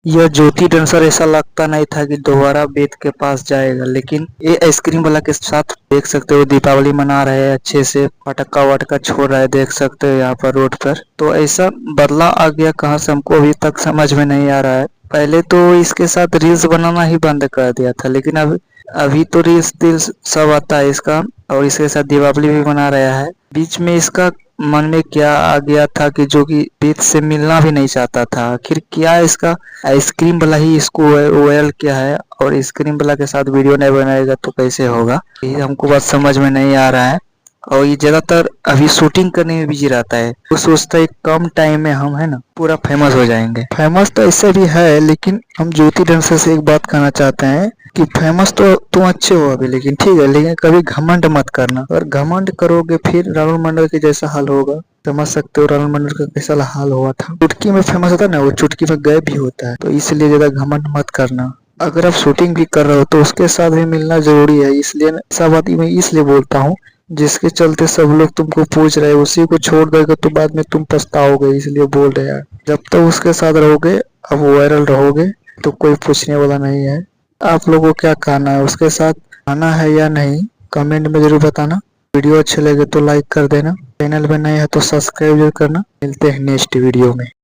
यह ज्योति डांसर ऐसा लगता नहीं था कि दोबारा वेद के पास जाएगा, लेकिन ये आइसक्रीम वाला के साथ देख सकते हो दीपावली मना रहे हैं, अच्छे से पटाखा वटका छोड़ रहे हैं, देख सकते हो यहाँ पर रोड पर। तो ऐसा बदलाव आ गया कहाँ से हमको अभी तक समझ में नहीं आ रहा है। पहले तो इसके साथ रील्स बनाना ही बंद कर दिया था, लेकिन अब अभी तो रील्स टील्स सब आता है इसका, और इसके साथ दीपावली भी मना रहा है। बीच में इसका मन में क्या आ गया था कि जो कि पेट से मिलना भी नहीं चाहता था, आखिर क्या इसका आइसक्रीम वाला ही इसको वायरल किया है, और आइसक्रीम वाला के साथ वीडियो नहीं बनाएगा तो कैसे होगा, ये हमको बात समझ में नहीं आ रहा है। और ये ज्यादातर अभी शूटिंग करने में बिजी रहता है, वो सोचता है कम टाइम में हम है ना पूरा फेमस हो जाएंगे। फेमस तो ऐसे भी है, लेकिन हम ज्योति डांसर से एक बात कहना चाहते हैं कि फेमस तो तुम अच्छे हो अभी, लेकिन ठीक है, लेकिन कभी घमंड मत करना। अगर घमंड करोगे फिर राहुल मंडल के जैसा हाल होगा। समझ सकते हो राहुल मंडल का कैसा हाल हुआ था, चुटकी में फेमस होता है ना, वो चुटकी में गायब भी होता है। तो इसलिए ज्यादा घमंड मत करना। अगर आप शूटिंग भी कर रहे हो तो उसके साथ भी मिलना जरूरी है, इसलिए सब बात मैं इसलिए बोलता हूँ, जिसके चलते सब लोग तुमको पूछ रहे हैं, उसी को छोड़ देगा तो बाद में तुम पछताओगे, इसलिए बोल रहे यार। जब तक उसके साथ रहोगे, अब वायरल रहोगे, तो कोई पूछने वाला नहीं है। आप लोगों को क्या कहना है, उसके साथ आना है या नहीं, कमेंट में जरूर बताना। वीडियो अच्छे लगे तो लाइक कर देना, चैनल में नए है तो सब्सक्राइब जरूर करना। मिलते हैं नेक्स्ट वीडियो में।